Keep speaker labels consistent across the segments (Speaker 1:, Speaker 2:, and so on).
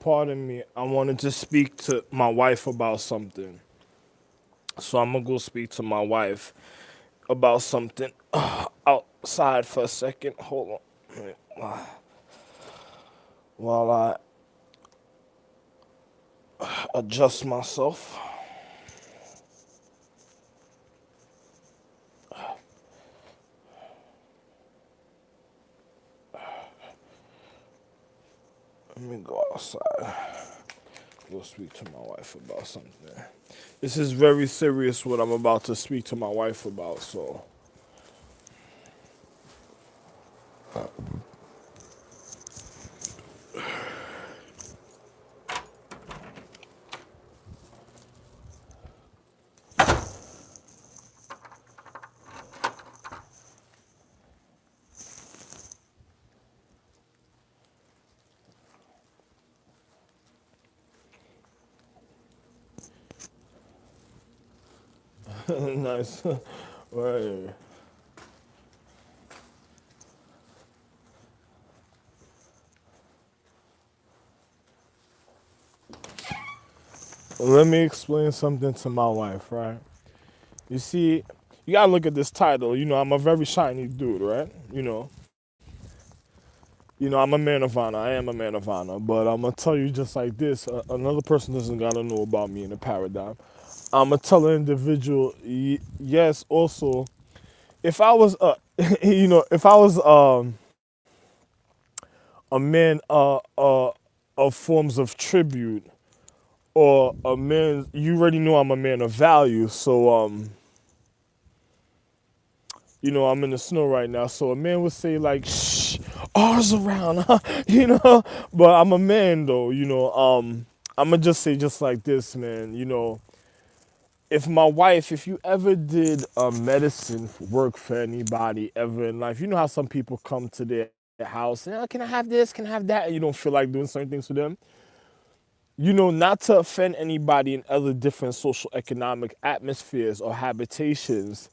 Speaker 1: Pardon me. I wanted to speak to my wife about something. So I'm gonna go speak to my wife about something outside for a second. Hold on. While I adjust myself. Let me go outside. Go speak to my wife about something. This is very serious what I'm about to speak to my wife about, so nice. Right. Let me explain something to my wife, right? You see, you gotta look at this title. I'm a very shiny dude, right? I'm a man of honor. I am a man of honor. But I'm gonna tell you just like this: another person doesn't gotta know about me in the paradigm. I'm gonna tell an individual, yes. Also, if I was, if I was a man of forms of tribute, or a man, you already know I'm a man of value. So I'm in the snow right now, so a man would say like, "Shh, ours around," huh? But I'm a man though, I'm gonna just say just like this, man. If you ever did medicine work for anybody ever in life, you know how some people come to their house and, "Oh, can I have this? Can I have that?" And you don't feel like doing certain things for them. Not to offend anybody in other different social economic atmospheres or habitations,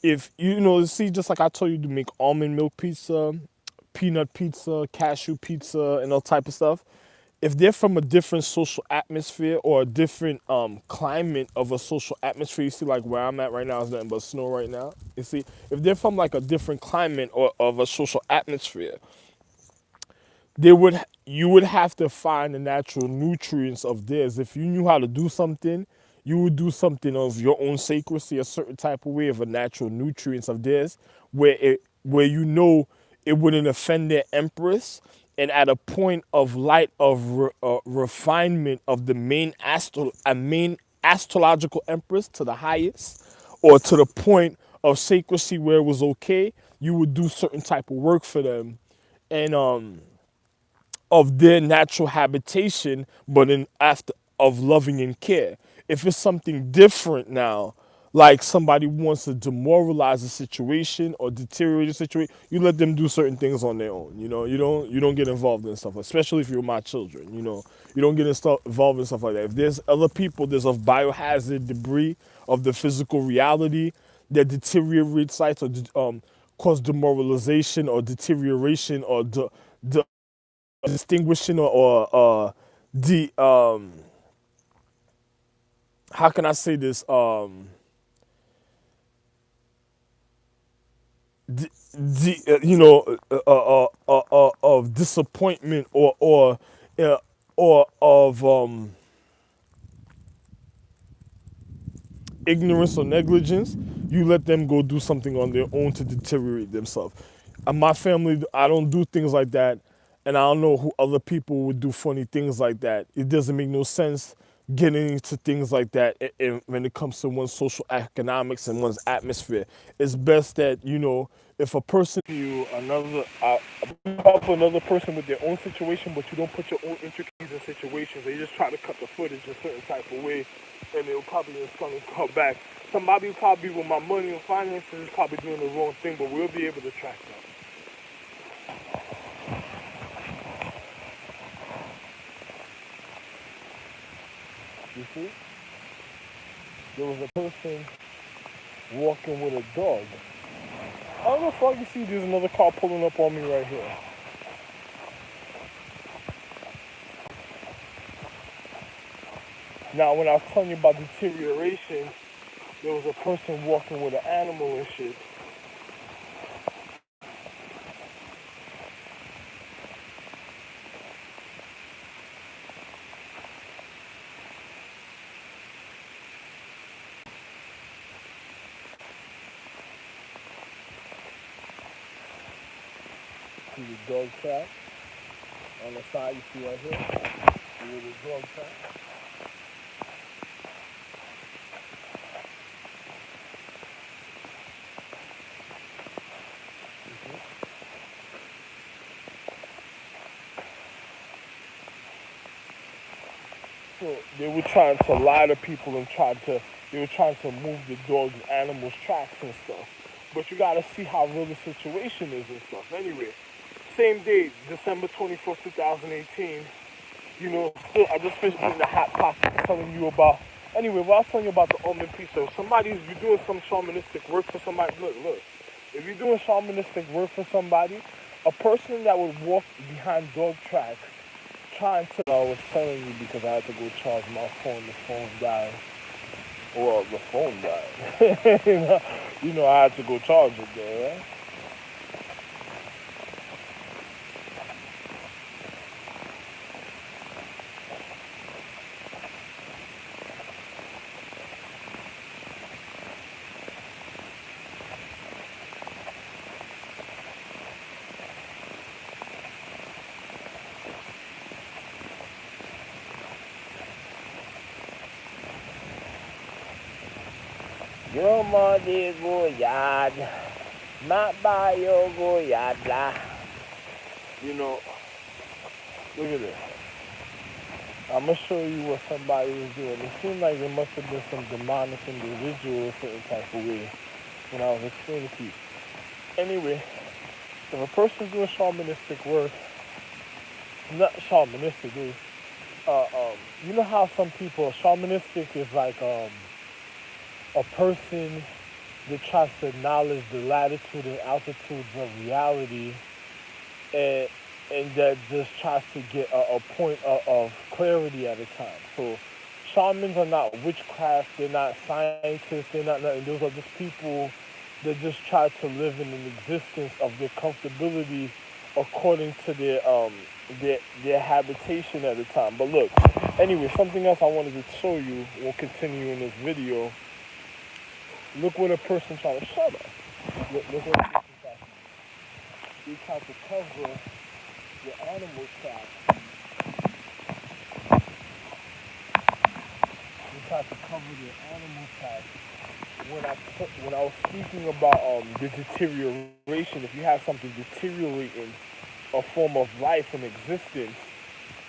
Speaker 1: if see, just like I told you to make almond milk pizza, peanut pizza, cashew pizza, and all type of stuff. If they're from a different social atmosphere or a different climate of a social atmosphere, you see, like where I'm at right now is nothing but snow right now. You see, if they're from like a different climate or of a social atmosphere, you would have to find the natural nutrients of theirs. If you knew how to do something, you would do something of your own sacredcy, a certain type of way of a natural nutrients of theirs, where it wouldn't offend their empress, and at a point of light of refinement of the main astrological empress to the highest, or to the point of sacredcy where it was okay, you would do certain type of work for them, and of their natural habitation, but in after of loving and care. If it's something different now, like somebody wants to demoralize a situation or deteriorate a situation, you let them do certain things on their own. You don't get involved in stuff, especially if you're my children. You don't get involved in stuff like that. If there's other people, there's a biohazard debris of the physical reality that deteriorates sites or cause demoralization or deterioration or distinguishing or the how can I say this, of disappointment uh, or of ignorance or negligence, you let them go do something on their own to deteriorate themselves. My family, I don't do things like that, and I don't know who other people would do funny things like that. It doesn't make no sense getting into things like that when it comes to one's social economics and one's atmosphere. It's best that, if a person help another person with their own situation, but you don't put your own intricacies in situations. They just try to cut the footage a certain type of way, and it'll probably just gonna come back. Somebody probably with my money and finances is probably doing the wrong thing, but we'll be able to track them. You see, there was a person walking with a dog. I don't know if all you see, there's another car pulling up on me right here. Now, when I was telling you about deterioration, there was a person walking with an animal and shit. See the dog track on the side, you see right here? See the dog track? So they were trying to lie to people and they were trying to move the dog's animals' tracks and stuff. But you gotta see how real the situation is and stuff. Anyway, same day, December 24th, 2018, still, I just finished eating the hot pocket telling you about, anyway, what I was telling you about the almond pizza. If you're doing some shamanistic work for somebody, look, if you're doing shamanistic work for somebody, a person that would walk behind dog tracks trying to, I was telling you because I had to go charge my phone, the phone died. Well, the phone died. I had to go charge it there, right? Yo mo di guyad, mabayo guyad la. You know, look at this. I'm gonna show you what somebody was doing. It seemed like there must have been some demonic individual a certain type of way when I was explaining to you. Anyway, if a person's doing shamanistic work, not shamanistic, you know how some people shamanistic is like a person that tries to acknowledge the latitude and altitudes of reality and that just tries to get a point of clarity at a time. So shamans are not witchcraft, they're not scientists, they're not nothing. Those are just people that just try to live in an existence of their comfortability according to their habitation at a time. But look, anyway, something else I wanted to show you, we'll continue in this video. Look what a person trying to shut up. Look what a person trying to do. They try to cover the animal trap. They try to cover the animal trap. When I was speaking about the deterioration, if you have something deteriorating a form of life and existence,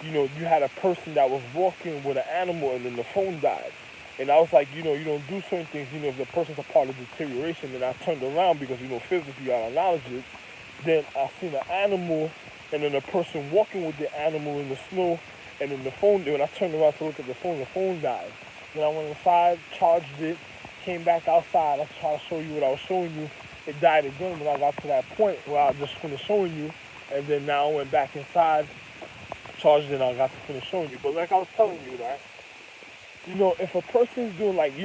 Speaker 1: you had a person that was walking with an animal and then the phone died. And I was like, you don't do certain things, if the person's a part of deterioration. Then I turned around because, physically I acknowledge it. Then I seen an animal and then a person walking with the animal in the snow and then the phone, when I turned around to look at the phone died. Then I went inside, charged it, came back outside. I tried to show you what I was showing you. It died again when I got to that point where I just finished showing you. And then now I went back inside, charged it, and I got to finish showing you. But like I was telling you, right? If a person's doing like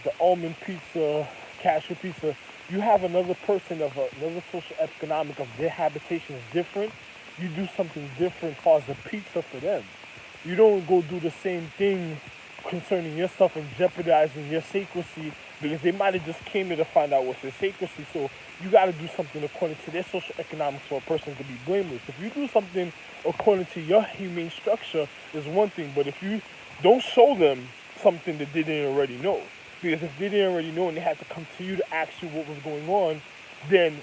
Speaker 1: the almond pizza, cashew pizza, you have another person of another social economic of their habitation is different. You do something different as far as the pizza for them. You don't go do the same thing concerning yourself and jeopardizing your sacredcy because they might have just came here to find out what's their sacredcy. So you got to do something according to their social economics for a person to be blameless. If you do something according to your humane structure, is one thing. But if you don't show them something that they didn't already know, because if they didn't already know and they had to come to you to ask you what was going on, then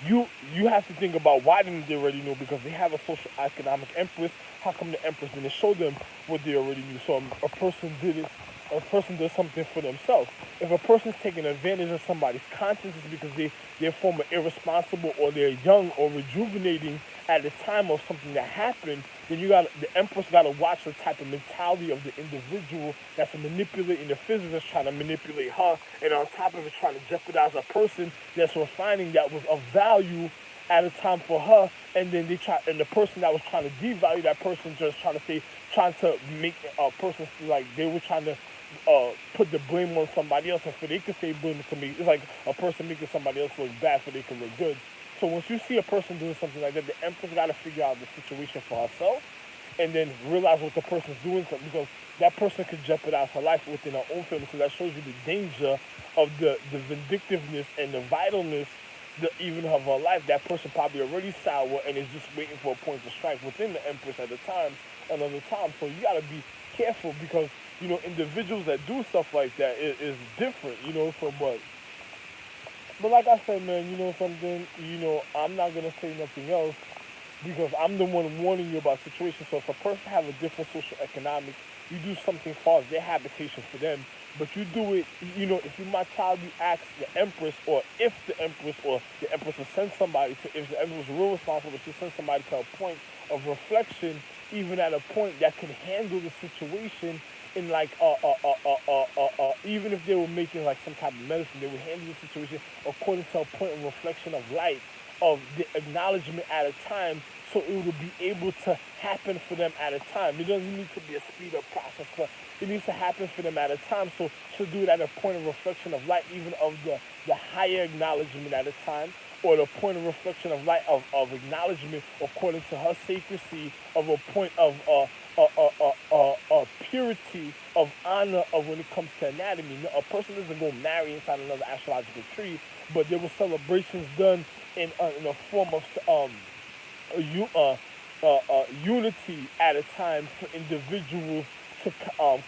Speaker 1: you have to think about why didn't they already know, because they have a social economic empress. How come the empress didn't show them what they already knew? So a person did it, a person does something for themselves. If a person's taking advantage of somebody's conscience, it's because they're former irresponsible or they're young or rejuvenating at the time of something that happened, then the empress gotta watch the type of mentality of the individual that's manipulating the physicist, trying to manipulate her, and on top of it trying to jeopardize a person that's refining that was of value at a time for her, and then and the person that was trying to devalue that person just trying to make a person feel like they were trying to put the blame on somebody else, and for they could say blame to me. It's like a person making somebody else look bad so they can look good. So once you see a person doing something like that, the empress got to figure out the situation for herself, and then realize what the person's doing because that person could jeopardize her life within her own family. So that shows you the danger of the vindictiveness and the vitalness even of her life. That person probably already sour and is just waiting for a point to strike within the empress at the time, another time. So you gotta be careful because individuals that do stuff like that is different. But like I said, man, you know something. I'm not gonna say nothing else because I'm the one warning you about situations. So if a person have a different social economic, you do something far as their habitation for them, but you do it, if you my child, you ask the empress, or if the empress will send somebody to, if the empress is real responsible, she send somebody to a point of reflection, even at a point that can handle the situation in like even if they were making like some type of medicine, they would handle the situation according to a point of reflection of light, of the acknowledgement at a time, so it will be able to happen for them at a time. It doesn't need to be a speed up process, but it needs to happen for them at a time. So she'll do it at a point of reflection of light, even of the higher acknowledgement at a time, or the point of reflection of light of acknowledgement according to her sacredcy, of a point of purity, of honor, of when it comes to anatomy. A person doesn't go marry inside another astrological tree, but there were celebrations done in a form of unity at a time for individuals to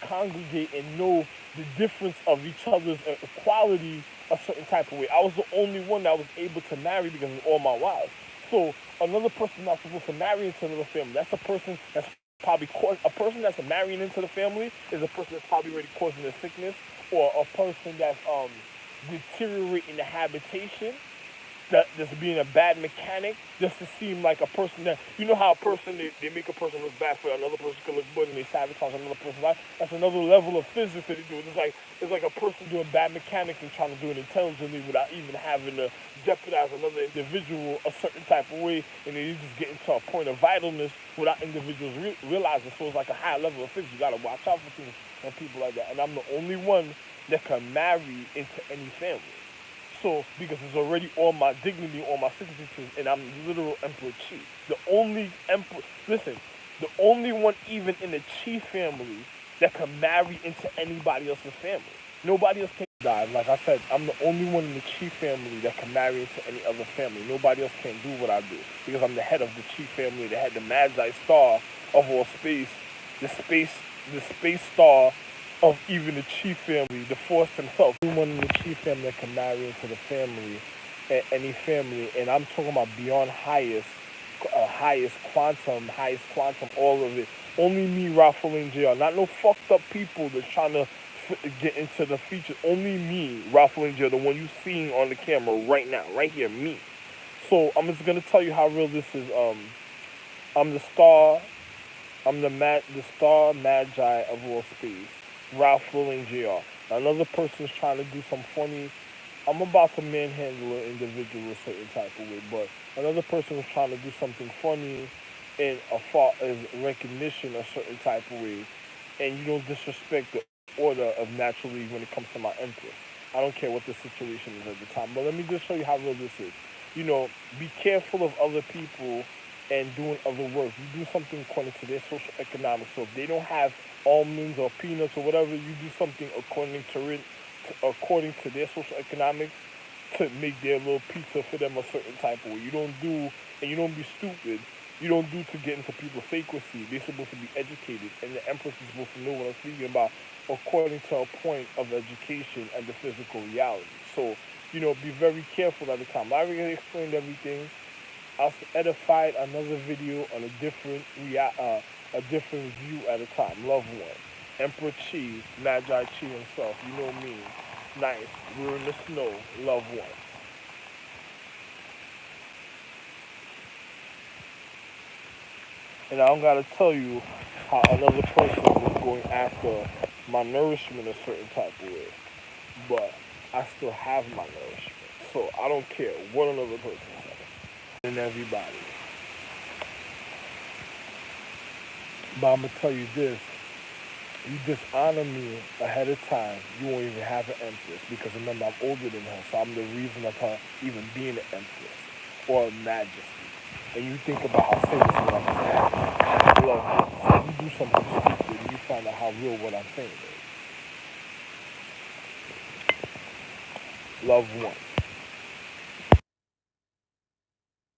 Speaker 1: congregate and know the difference of each other's equality a certain type of way. I was the only one that was able to marry because of all my wives. So another person not supposed to marry into another family. That's a person that's a person that's marrying into the family is a person that's probably already causing a sickness, or a person that's deteriorating the habitation, that's being a bad mechanic, just to seem like a person that, how a person, they make a person look bad for another person can look good and they sabotage another person's life. That's another level of physics that they do. It's like a person doing bad mechanics and trying to do it intelligently without even having to jeopardize another individual a certain type of way, and then you just get into a point of vitalness without individuals realizing. So it's like a high level of physics. You gotta watch out for things and people like that. And I'm the only one that can marry into any family. So, because it's already on my dignity, on my citizenship, and I'm literal Emperor Chi. The only emperor, listen, the only one even in the Chi family that can marry into anybody else's family. Nobody else can die. Like I said, I'm the only one in the Chi family that can marry into any other family. Nobody else can do what I do because I'm the head of the Chi family. They had the Magi star of all space, the space, the space star of even the Chi family, the force himself. Anyone in the Chi family that can marry into the family, any family, and I'm talking about beyond highest quantum, all of it. Only me, Rafael JR. Not no fucked up people that's trying to get into the features. Only me, Rafael JR, the one you seeing on the camera right now, right here, me. So I'm just gonna tell you how real this is. I'm the star. I'm the star magi of all space. Ralph Willing Jr. Another person's trying to do some funny. I'm about to manhandle an individual a certain type of way, but another person was trying to do something funny in a far as recognition a certain type of way, and you don't disrespect the order of naturally when it comes to my empress. I don't care what the situation is at the time, but let me just show you how real this is. Be careful of other people and doing other work. You do something according to their social economics. So if they don't have almonds or peanuts or whatever, you do something according to their social economics to make their little pizza for them a certain type of way. You don't do, and you don't be stupid. You don't do to get into people's sacredcy. They're supposed to be educated, and the empress is supposed to know what I'm speaking about according to a point of education and the physical reality. So, be very careful at the time. I already explained everything. I'll edify another video on a different view at a time. Love one. Emperor Chi, Magi Chi himself. You know me. Nice. We're in the snow. Love one. And I don't gotta tell you how another person was going after my nourishment a certain type of way. But I still have my nourishment. So I don't care what another person says. and everybody. But I'm gonna tell you this: you dishonor me ahead of time, you won't even have an empress because remember I'm older than her, so I'm the reason of her even being an empress or a majesty. And you think about how famous what I'm saying. Love, so you do something stupid and you find out how real what I'm saying is. Love one.